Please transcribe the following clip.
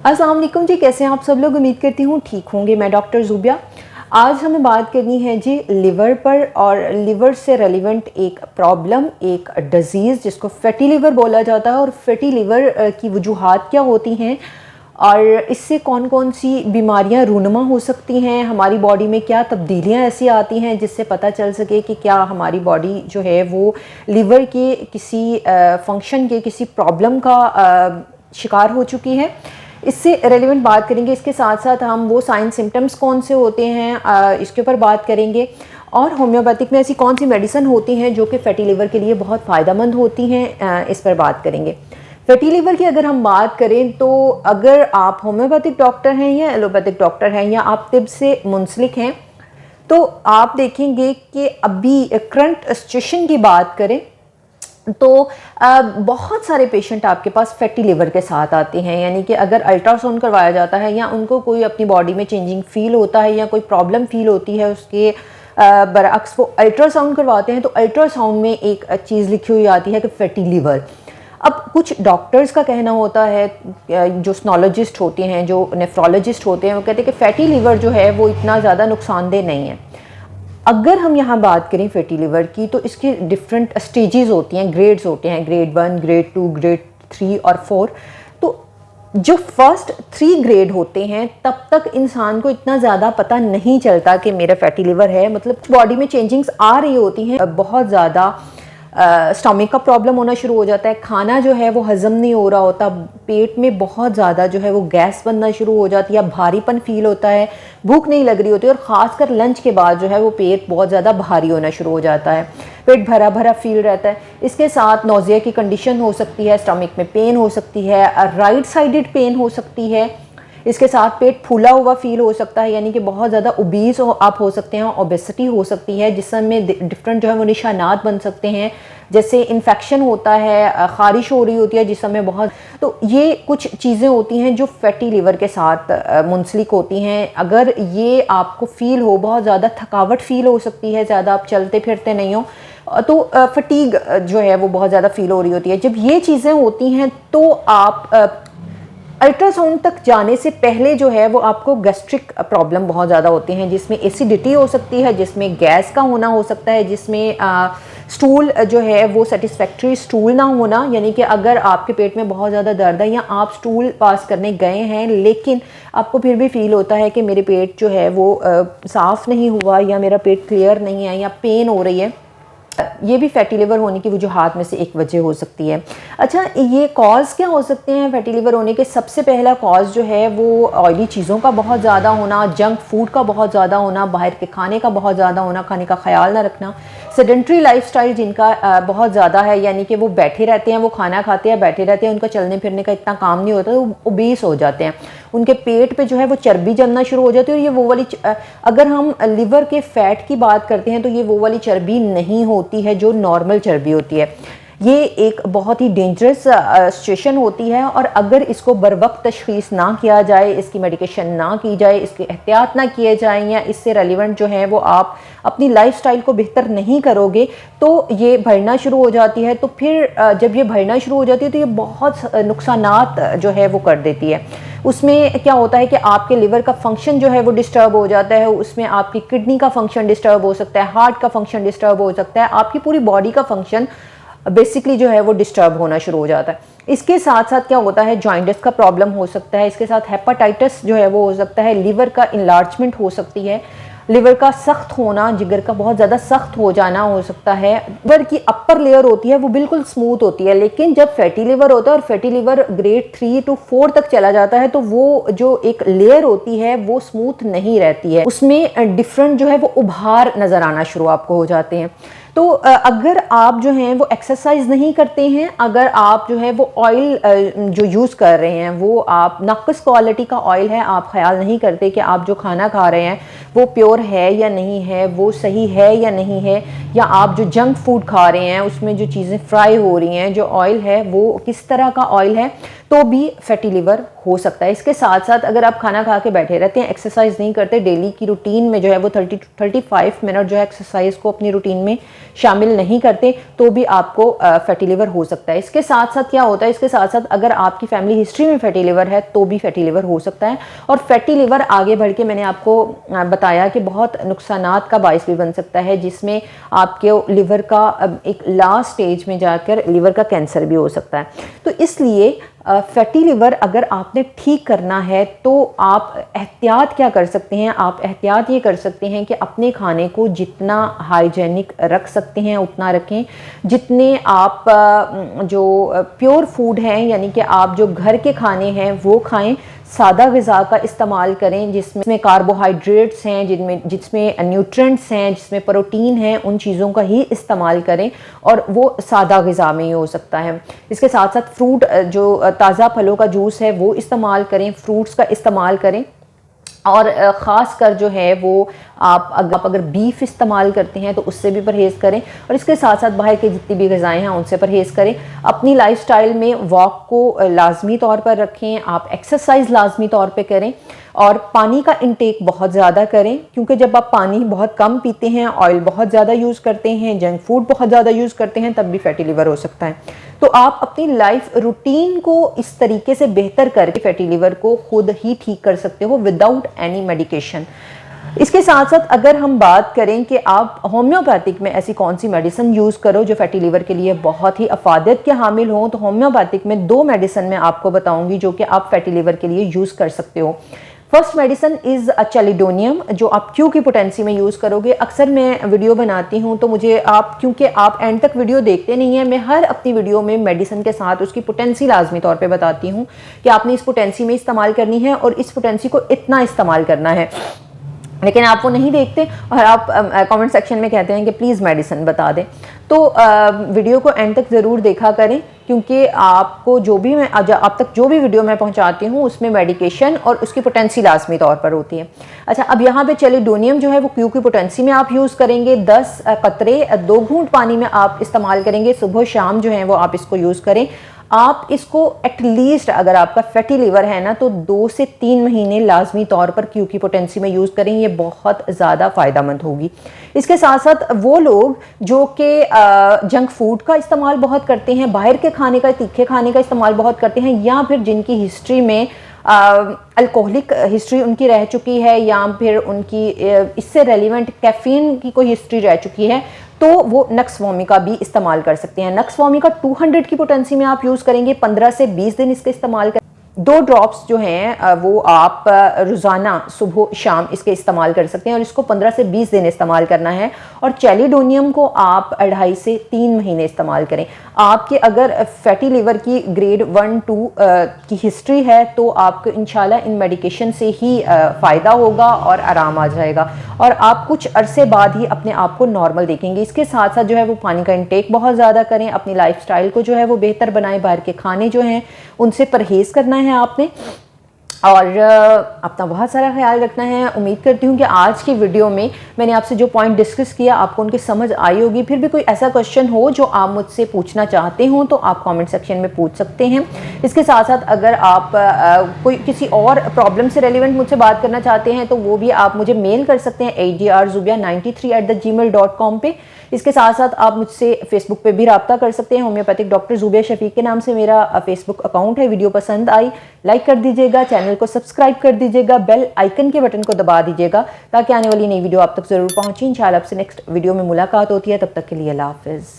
अस्सलाम वालेकुम जी, कैसे हैं आप सब लोग। उम्मीद करती हूँ ठीक होंगे। मैं डॉक्टर ज़ुबिया। आज हमें बात करनी है जी लिवर पर, और लिवर से रेलिवेंट एक प्रॉब्लम, एक डिज़ीज़ जिसको फैटी लिवर बोला जाता है, और फैटी लिवर की वजूहात क्या होती हैं और इससे कौन कौन सी बीमारियां रूनुमा हो सकती हैं, हमारी बॉडी में क्या तब्दीलियां ऐसी आती हैं जिससे पता चल सके कि क्या हमारी बॉडी जो है वो लिवर के किसी फंक्शन के किसी प्रॉब्लम का शिकार हो चुकी है। इससे रेलिवेंट बात करेंगे। इसके साथ साथ हम वो साइन सिम्टम्स कौन से होते हैं इसके ऊपर बात करेंगे, और होम्योपैथिक में ऐसी कौन सी मेडिसिन होती हैं जो कि फैटी लिवर के लिए बहुत फ़ायदेमंद होती हैं, इस पर बात करेंगे। फैटी लिवर की अगर हम बात करें तो अगर आप होम्योपैथिक डॉक्टर हैं या एलोपैथिक डॉक्टर हैं या आप तिब से मुंसलिक हैं, तो आप देखेंगे कि अभी करंट सिचुएशन की बात करें तो बहुत सारे पेशेंट आपके पास फैटी लिवर के साथ आते हैं। यानी कि अगर अल्ट्रासाउंड करवाया जाता है या उनको कोई अपनी बॉडी में चेंजिंग फील होता है या कोई प्रॉब्लम फील होती है, उसके बरअक्स वो अल्ट्रासाउंड करवाते हैं तो अल्ट्रासाउंड में एक चीज़ लिखी हुई आती है कि फैटी लिवर। अब कुछ डॉक्टर्स का कहना होता है, जो स्नोलॉजिस्ट होते हैं, जो नेफ्रोलॉजिस्ट होते हैं, वो कहते हैं कि फैटी लिवर जो है वो इतना ज़्यादा नुकसानदेह नहीं है। अगर हम यहाँ बात करें फैटी लिवर की तो इसके डिफरेंट स्टेजेस होती हैं, ग्रेड्स होते हैं, ग्रेड 1, ग्रेड 2, ग्रेड 3 और 4। तो जो फर्स्ट 3 ग्रेड होते हैं तब तक इंसान को इतना ज़्यादा पता नहीं चलता कि मेरा फैटी लिवर है। मतलब बॉडी में चेंजिंग्स आ रही होती हैं, बहुत ज़्यादा स्टमक का प्रॉब्लम होना शुरू हो जाता है, खाना जो है वो हज़म नहीं हो रहा होता, पेट में बहुत ज़्यादा जो है वो गैस बनना शुरू हो जाती है, भारीपन फील होता है, भूख नहीं लग रही होती, और ख़ासकर लंच के बाद जो है वो पेट बहुत ज़्यादा भारी होना शुरू हो जाता है, पेट भरा भरा फील रहता है। इसके साथ नोज़िया की कंडीशन हो सकती है, स्टमक में पेन हो सकती है, राइट साइडेड पेन हो सकती है। इसके साथ पेट फूला हुआ फील हो सकता है, यानी कि बहुत ज़्यादा ओबीस आप हो सकते हैं, ओबेसिटी हो सकती है, जिसमें डिफरेंट जो है वो निशानात बन सकते हैं, जैसे इन्फेक्शन होता है, ख़ारिश हो रही होती है जिसमें बहुत। तो ये कुछ चीज़ें होती हैं जो फैटी लिवर के साथ मुंसलिक होती हैं। अगर ये आपको फील हो, बहुत ज़्यादा थकावट फील हो सकती है, ज़्यादा आप चलते फिरते नहीं हो, तो फटीग जो है वो बहुत ज़्यादा फील हो रही होती है। जब ये चीज़ें होती हैं तो आप अल्ट्रासाउंड तक जाने से पहले जो है वो आपको गैस्ट्रिक प्रॉब्लम बहुत ज़्यादा होती हैं, जिसमें एसिडिटी हो सकती है, जिसमें गैस का होना हो सकता है, जिसमें स्टूल जो है वो सेटिस्फैक्ट्री स्टूल ना होना। यानी कि अगर आपके पेट में बहुत ज़्यादा दर्द है या आप स्टूल पास करने गए हैं लेकिन आपको फिर भी फील होता है कि मेरे पेट जो है वो साफ़ नहीं हुआ, या मेरा पेट क्लियर नहीं है, या पेन हो रही है, ये भी फैटी लिवर होने की वजूहात में से एक वजह हो सकती है। अच्छा, ये कॉज क्या हो सकते हैं फैटी लिवर होने के? सबसे पहला कॉज जो है वो ऑयली चीज़ों का बहुत ज़्यादा होना, जंक फूड का बहुत ज़्यादा होना, बाहर के खाने का बहुत ज़्यादा होना, खाने का ख्याल ना रखना, सेडेंट्री लाइफस्टाइल जिनका बहुत ज़्यादा है, यानी कि वो बैठे रहते हैं, वो खाना खाते हैं, बैठे रहते हैं, उनका चलने फिरने का इतना काम नहीं होता, तो वो ओबीस हो जाते हैं, उनके पेट पे जो है वो चर्बी जमना शुरू हो जाती है। और ये वो वाली अगर हम लिवर के फैट की बात करते हैं तो ये वो वाली चर्बी नहीं होती है जो नॉर्मल चर्बी होती है। ये एक बहुत ही डेंजरस सिचुएशन होती है, और अगर इसको बर वक्त तशख़ीस ना किया जाए, इसकी मेडिकेशन ना की जाए, इसके एहतियात ना किए जाएँ, या इससे रेलिवेंट जो है वो आप अपनी लाइफस्टाइल को बेहतर नहीं करोगे तो ये बढ़ना शुरू हो जाती है। तो फिर जब ये बढ़ना शुरू हो जाती है तो ये बहुत नुकसानात जो है वो कर देती है। उसमें क्या होता है कि आपके लिवर का फंक्शन जो है वो डिस्टर्ब हो जाता है, उसमें आपकी किडनी का फंक्शन डिस्टर्ब हो सकता है, हार्ट का फंक्शन डिस्टर्ब हो सकता है, आपकी पूरी बॉडी का फंक्शन बेसिकली जो है वो डिस्टर्ब होना शुरू हो जाता है। इसके साथ साथ क्या होता है, जॉइंटिस का प्रॉब्लम हो सकता है, इसके साथ हेपाटाइटिस जो है वो हो सकता है, लिवर का इनलार्जमेंट हो सकती है, लिवर का सख्त होना, जिगर का बहुत ज़्यादा सख्त हो जाना हो सकता है। लिवर की अपर लेयर होती है वो बिल्कुल स्मूथ होती है, लेकिन जब फैटी लिवर होता है और फैटी लिवर ग्रेड 3 to 4 तक चला जाता है तो वो जो एक लेयर होती है वो स्मूथ नहीं रहती है, उसमें डिफरेंट जो है वो उभार नज़र आना शुरू आपको हो जाते हैं। तो अगर आप जो हैं वो एक्सरसाइज नहीं करते हैं, अगर आप जो है वो ऑयल जो यूज़ कर रहे हैं वो आप नाक़िस क्वालिटी का ऑयल है, आप ख्याल नहीं करते कि आप जो खाना खा रहे हैं वो प्योर है या नहीं है, वो सही है या नहीं है, या आप जो जंक फूड खा रहे हैं उसमें जो चीज़ें फ्राई हो रही हैं, जो ऑयल है वो किस तरह का ऑयल है, तो भी फैटी लिवर हो सकता है। इसके साथ साथ अगर आप खाना खा के बैठे रहते हैं, एक्सरसाइज नहीं करते, डेली की रूटीन में जो है वो 30 to 35 मिनट जो है एक्सरसाइज को अपनी रूटीन में शामिल नहीं करते, तो भी आपको फैटी लिवर हो सकता है। इसके साथ साथ क्या होता है, इसके साथ साथ अगर आपकी फैमिली हिस्ट्री में फैटी लिवर है तो भी फैटी लिवर हो सकता है। और फैटी लिवर आगे बढ़ के मैंने आपको बताया कि बहुत नुकसानात का बायस भी बन सकता है, जिसमें आपके लिवर का एक लास्ट स्टेज में जाकर लिवर का कैंसर भी हो सकता है। तो इसलिए फैटी लिवर अगर आपने ठीक करना है तो आप एहतियात क्या कर सकते हैं, आप एहतियात ये कर सकते हैं कि अपने खाने को जितना हाइजेनिक रख सकते हैं उतना रखें। जितने आप जो प्योर फूड हैं, यानी कि आप जो घर के खाने हैं वो खाएं, सादा ग़िज़ा का इस्तेमाल करें जिसमें कार्बोहाइड्रेट्स हैं, जिसमें न्यूट्रिएंट्स हैं, जिसमें प्रोटीन है, उन चीज़ों का ही इस्तेमाल करें और वो सादा ग़िज़ा में ही हो सकता है। इसके साथ साथ फ्रूट, जो ताज़ा फलों का जूस है वो इस्तेमाल करें, फ्रूट्स का इस्तेमाल करें। और ख़ास कर जो है वो आप अगर बीफ इस्तेमाल करते हैं तो उससे भी परहेज़ करें। और इसके साथ साथ बाहर की जितनी भी ग़िज़ाएँ हैं उनसे परहेज़ करें। अपनी लाइफस्टाइल में वॉक को लाजमी तौर पर रखें, आप एक्सरसाइज लाजमी तौर पे करें और पानी का इंटेक बहुत ज़्यादा करें, क्योंकि जब आप पानी बहुत कम पीते हैं, ऑयल बहुत ज़्यादा यूज़ करते हैं, जंक फूड बहुत ज़्यादा यूज़ करते हैं, तब भी फैटी लिवर हो सकता है। तो आप अपनी लाइफ रूटीन को इस तरीके से बेहतर करके फैटी लिवर को खुद ही ठीक कर सकते हो विदाउट एनी मेडिकेशन। इसके साथ साथ अगर हम बात करें कि आप होम्योपैथिक में ऐसी कौन सी मेडिसिन यूज़ करो जो फैटी लिवर के लिए बहुत ही अफादियत के हामिल हों, तो होम्योपैथिक में 2 मेडिसिन मैं आपको बताऊंगी जो कि आप फैटी लिवर के लिए यूज़ कर सकते हो। फर्स्ट मेडिसिन इज़ चैलिडोनियम, जो आप क्यू की पोटेंसी में यूज़ करोगे। अक्सर मैं वीडियो बनाती हूँ तो मुझे क्योंकि आप एंड तक वीडियो देखते नहीं हैं, मैं हर अपनी वीडियो में मेडिसिन के साथ उसकी पोटेंसी लाजमी तौर पे बताती हूँ कि आपने इस पोटेंसी में इस्तेमाल करनी है और इस पोटेंसी को इतना इस्तेमाल करना है, लेकिन आप वो नहीं देखते और आप कमेंट सेक्शन में कहते हैं कि प्लीज़ मेडिसिन बता दें। तो वीडियो को एंड तक ज़रूर देखा करें, क्योंकि आपको जो भी मैं आप तक जो भी वीडियो मैं पहुंचाती हूँ उसमें मेडिकेशन और उसकी पोटेंसी लाजमी तौर पर होती है। अच्छा, अब यहाँ पे चैलिडोनियम जो है वो क्यू की पोटेंसी में आप यूज़ करेंगे। 10 कतरे 2 घूंट पानी में आप इस्तेमाल करेंगे, सुबह शाम जो है वो आप इसको यूज़ करें। आप इसको एटलीस्ट, अगर आपका फैटी लिवर है ना, तो 2 से 3 महीने लाजमी तौर पर क्यू की पोटेंसी में यूज़ करें, ये बहुत ज़्यादा फ़ायदेमंद होगी। इसके साथ साथ वो लोग जो कि जंक फूड का इस्तेमाल बहुत करते हैं, बाहर के खाने का, तीखे खाने का इस्तेमाल बहुत करते हैं, या फिर जिनकी हिस्ट्री में अल्कोहलिक हिस्ट्री उनकी रह चुकी है, या फिर उनकी इससे रेलिवेंट कैफीन की कोई हिस्ट्री रह चुकी है, तो वो नक्स वोमी का भी इस्तेमाल कर सकते हैं। नक्स वोमी का 200 की पोटेंसी में आप यूज़ करेंगे, 15 से 20 दिन इसका इस्तेमाल करें। 2 ड्रॉप्स जो हैं वो आप रोज़ाना सुबह शाम इसके इस्तेमाल कर सकते हैं और इसको 15 से 20 दिन इस्तेमाल करना है। और चैलिडोनियम को आप 2.5 से 3 महीने इस्तेमाल करें। आपके अगर फैटी लिवर की ग्रेड 1-2 की हिस्ट्री है तो आपको इंशाल्लाह इन मेडिकेशन से ही फ़ायदा होगा और आराम आ जाएगा और आप कुछ अरसे बाद ही अपने आप को नॉर्मल देखेंगे। इसके साथ साथ जो है वो पानी का इंटेक बहुत ज़्यादा करें, अपनी लाइफस्टाइल को जो है वो बेहतर बनाएं, बाहर के खाने जो हैं उनसे परहेज़ करना है आपने और अपना बहुत सारा ख्याल रखना है। उम्मीद करती हूँ कि आज की वीडियो में मैंने आपसे जो पॉइंट डिस्कस किया आपको उनकी समझ आई होगी। फिर भी कोई ऐसा क्वेश्चन हो जो आप मुझसे पूछना चाहते हो तो आप कमेंट सेक्शन में पूछ सकते हैं। इसके साथ साथ अगर आप कोई किसी और प्रॉब्लम से रेलिवेंट मुझसे बात करना चाहते हैं तो वो भी आप मुझे मेल कर सकते हैं hdrzubia93@gmail.com पे। इसके साथ साथ आप मुझसे फेसबुक पे भी रब्ता कर सकते हैं। होम्योपैथिक डॉक्टर ज़ुबिया शफीक के नाम से मेरा फेसबुक अकाउंट है। वीडियो पसंद आई लाइक कर दीजिएगा, चैनल को सब्सक्राइब कर दीजिएगा, बेल आइकन के बटन को दबा दीजिएगा ताकि आने वाली नई वीडियो आप तक ज़रूर पहुँचे। इंशाल्लाह आपसे नेक्स्ट वीडियो में मुलाकात होती है, तब तक के लिए अल्लाह हाफ़िज़।